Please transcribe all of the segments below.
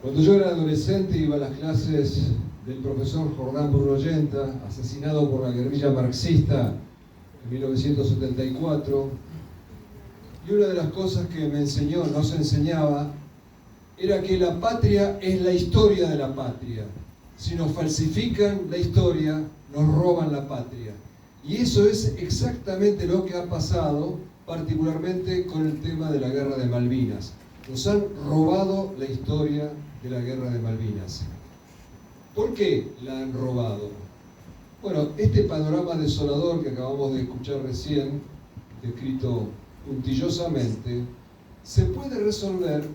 Cuando yo era adolescente iba a las clases del profesor Jordán Bruno Ollenta, asesinado por la guerrilla marxista en 1974, y una de las cosas que me enseñó, nos enseñaba, era que la patria es la historia de la patria. Si nos falsifican la historia, nos roban la patria. Y eso es exactamente lo que ha pasado, particularmente con el tema de la Guerra de Malvinas. Nos han robado la historia de la Guerra de Malvinas. ¿Por qué la han robado? Bueno, este panorama desolador que acabamos de escuchar recién, descrito puntillosamente, se puede resolver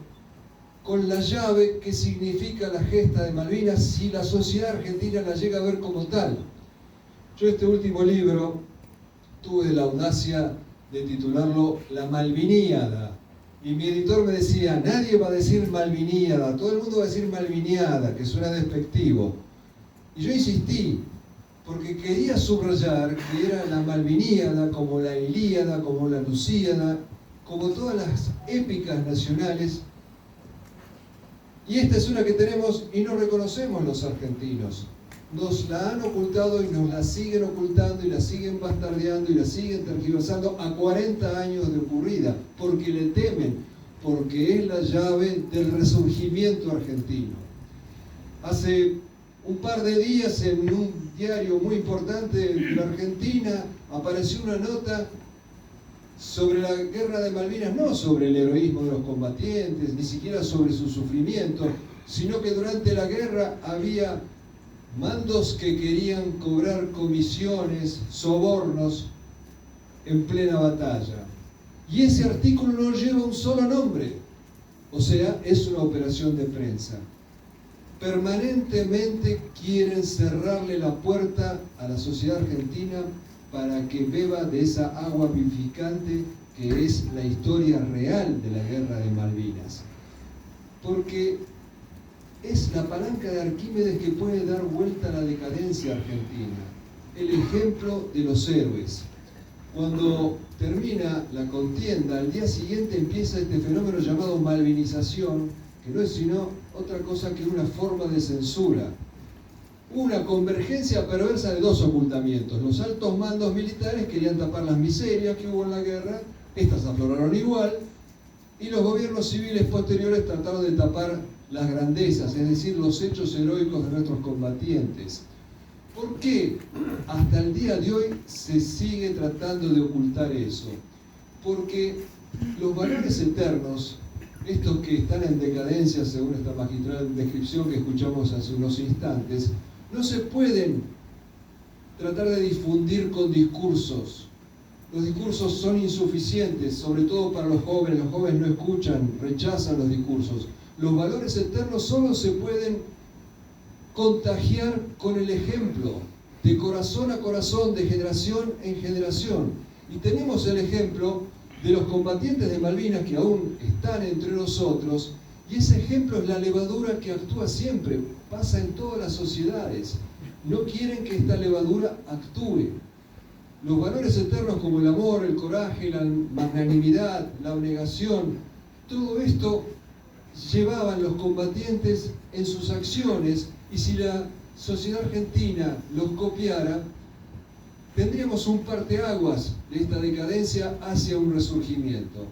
con la llave que significa la gesta de Malvinas si la sociedad argentina la llega a ver como tal. Yo este último libro tuve la audacia de titularlo La Malviníada, y mi editor me decía, nadie va a decir Malviníada, todo el mundo va a decir Malviniada, que suena despectivo. Y yo insistí, porque quería subrayar que era la Malviníada, como la Ilíada, como la Lusíada, como todas las épicas nacionales. Y esta es una que tenemos y no reconocemos los argentinos. Nos la han ocultado y nos la siguen ocultando y la siguen bastardeando y la siguen tergiversando a 40 años de ocurrida, porque le temen, porque es la llave del resurgimiento argentino. Hace un par de días en un diario muy importante de la Argentina apareció una nota sobre la Guerra de Malvinas, no sobre el heroísmo de los combatientes, ni siquiera sobre su sufrimiento, sino que durante la guerra había mandos que querían cobrar comisiones, sobornos en plena batalla. Y ese artículo no lleva un solo nombre, o sea, es una operación de prensa. Permanentemente quieren cerrarle la puerta a la sociedad argentina para que beba de esa agua vivificante que es la historia real de la Guerra de Malvinas. Porque es la palanca de Arquímedes que puede dar vuelta a la decadencia argentina. El ejemplo de los héroes. Cuando termina la contienda, al día siguiente empieza este fenómeno llamado malvinización, que no es sino otra cosa que una forma de censura. Una convergencia perversa de dos ocultamientos. Los altos mandos militares querían tapar las miserias que hubo en la guerra, estas afloraron igual, y los gobiernos civiles posteriores trataron de tapar las grandezas, es decir, los hechos heroicos de nuestros combatientes. ¿Por qué hasta el día de hoy se sigue tratando de ocultar eso? Porque los valores eternos, estos que están en decadencia según esta magistral descripción que escuchamos hace unos instantes, no se pueden tratar de difundir con discursos. Los discursos son insuficientes, sobre todo para los jóvenes no escuchan, rechazan los discursos. Los valores eternos solo se pueden contagiar con el ejemplo, de corazón a corazón, de generación en generación. Y tenemos el ejemplo de los combatientes de Malvinas que aún están entre nosotros, y ese ejemplo es la levadura que actúa siempre, pasa en todas las sociedades. No quieren que esta levadura actúe. Los valores eternos como el amor, el coraje, la magnanimidad, la abnegación, todo esto llevaban los combatientes en sus acciones, y si la sociedad argentina los copiara, tendríamos un parteaguas de esta decadencia hacia un resurgimiento.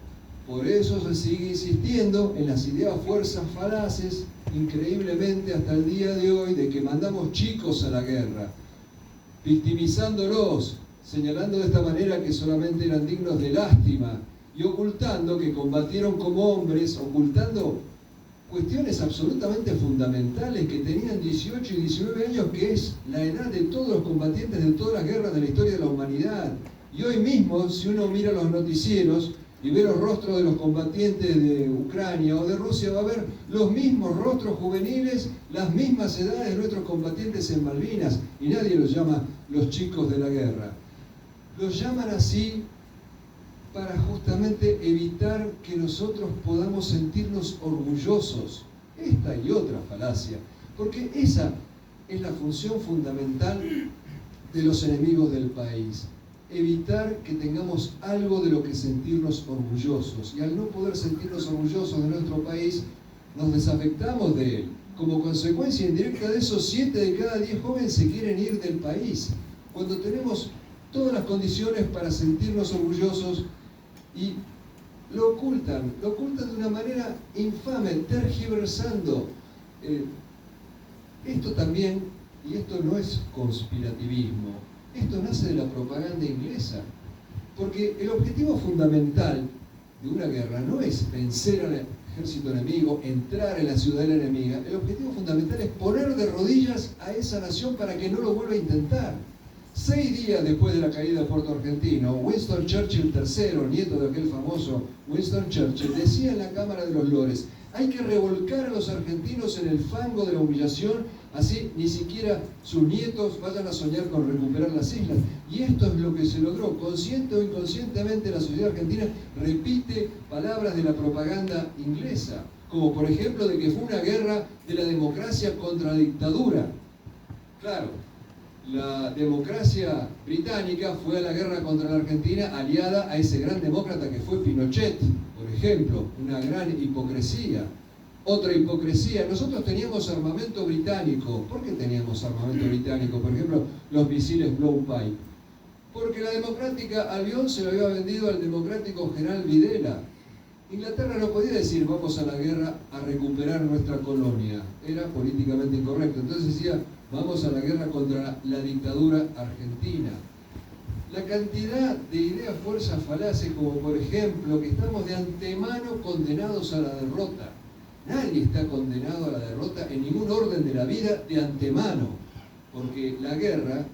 Por eso se sigue insistiendo en las ideas fuerzas falaces, increíblemente hasta el día de hoy, de que mandamos chicos a la guerra, victimizándolos, señalando de esta manera que solamente eran dignos de lástima, y ocultando que combatieron como hombres, ocultando cuestiones absolutamente fundamentales, que tenían 18 y 19 años, que es la edad de todos los combatientes de todas las guerras de la historia de la humanidad. Y hoy mismo, si uno mira los noticieros y ve los rostros de los combatientes de Ucrania o de Rusia, va a ver los mismos rostros juveniles, las mismas edades de nuestros combatientes en Malvinas, y nadie los llama los chicos de la guerra. Los llaman así para justamente evitar que nosotros podamos sentirnos orgullosos. Esta y otra falacia, porque esa es la función fundamental de los enemigos del país. Evitar que tengamos algo de lo que sentirnos orgullosos. Y al no poder sentirnos orgullosos de nuestro país, nos desafectamos de él. Como consecuencia indirecta de eso, 7 de cada 10 jóvenes se quieren ir del país, cuando tenemos todas las condiciones para sentirnos orgullosos, y lo ocultan de una manera infame, tergiversando. Esto también, y esto no es conspirativismo, esto nace de la propaganda inglesa, porque el objetivo fundamental de una guerra no es vencer al ejército enemigo, entrar en la ciudadela enemiga. El objetivo fundamental es poner de rodillas a esa nación para que no lo vuelva a intentar. 6 días después de la caída de Puerto Argentino, Winston Churchill III, nieto de aquel famoso Winston Churchill, decía en la Cámara de los Lores: hay que revolcar a los argentinos en el fango de la humillación, así ni siquiera sus nietos vayan a soñar con recuperar las islas. Y esto es lo que se logró. Consciente o inconscientemente, la sociedad argentina repite palabras de la propaganda inglesa, como por ejemplo de que fue una guerra de la democracia contra la dictadura. Claro, la democracia británica fue a la guerra contra la Argentina aliada a ese gran demócrata que fue Pinochet, por ejemplo. Una gran hipocresía. Otra hipocresía: nosotros teníamos armamento británico. ¿Por qué teníamos armamento británico? Por ejemplo, los misiles Blowpipe. Porque la democrática Albión se lo había vendido al democrático general Videla. Inglaterra no podía decir vamos a la guerra a recuperar nuestra colonia. Era políticamente incorrecto. Entonces decía vamos a la guerra contra la dictadura argentina. La cantidad de ideas, fuerzas, falaces, como por ejemplo que estamos de antemano condenados a la derrota. Nadie está condenado a la derrota en ningún orden de la vida de antemano, porque la guerra,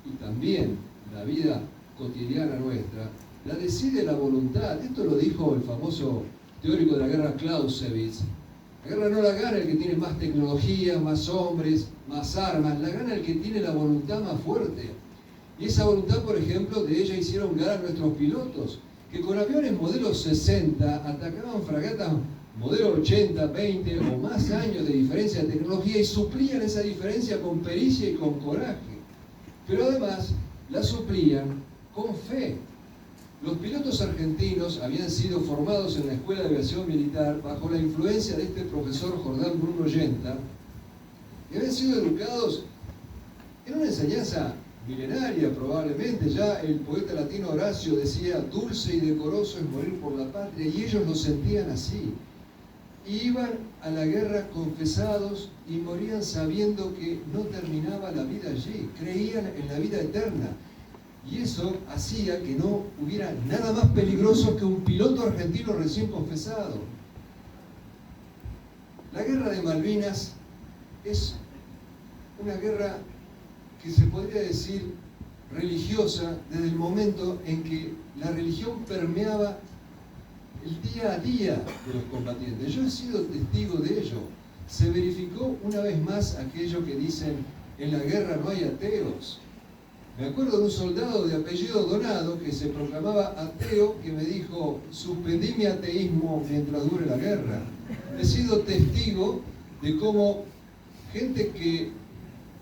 y también la vida cotidiana nuestra, la decide la voluntad. Esto lo dijo el famoso teórico de la guerra Clausewitz. La guerra no la gana el que tiene más tecnología, más hombres, más armas, la gana el que tiene la voluntad más fuerte. Y esa voluntad, por ejemplo, de ella hicieron gala nuestros pilotos, que con aviones modelo 60 atacaban fragatas modelo 80, 20 o más años de diferencia de tecnología, y suplían esa diferencia con pericia y con coraje. Pero además la suplían con fe. Los pilotos argentinos habían sido formados en la Escuela de Aviación Militar bajo la influencia de este profesor Jordán Bruno Yenta, y habían sido educados en una enseñanza milenaria probablemente. Ya el poeta latino Horacio decía: dulce y decoroso es morir por la patria, y ellos lo sentían así. Y iban a la guerra confesados y morían sabiendo que no terminaba la vida allí, creían en la vida eterna. Y eso hacía que no hubiera nada más peligroso que un piloto argentino recién confesado. La guerra de Malvinas es una guerra que se podría decir religiosa, desde el momento en que la religión permeaba el día a día de los combatientes. Yo he sido testigo de ello. Se verificó una vez más aquello que dicen: en la guerra no hay ateos. Me acuerdo de un soldado de apellido Donado que se proclamaba ateo, que me dijo: suspendí mi ateísmo mientras dure la guerra. He sido testigo de cómo gente que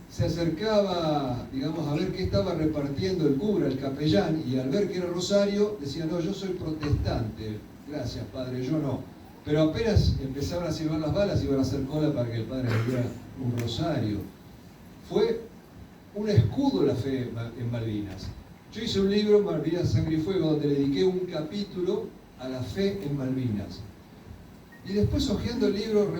se acercaba, digamos, a ver qué estaba repartiendo el cura, el capellán, y al ver que era rosario, decía: no, yo soy protestante, gracias padre, yo no. Pero apenas empezaron a silbar las balas, iban a hacer cola para que el padre le diera un rosario. Fue un escudo la fe en Malvinas. Yo hice un libro, Malvinas, Sangre y Fuego, donde le dediqué un capítulo a la fe en Malvinas. Y después, hojeando el libro,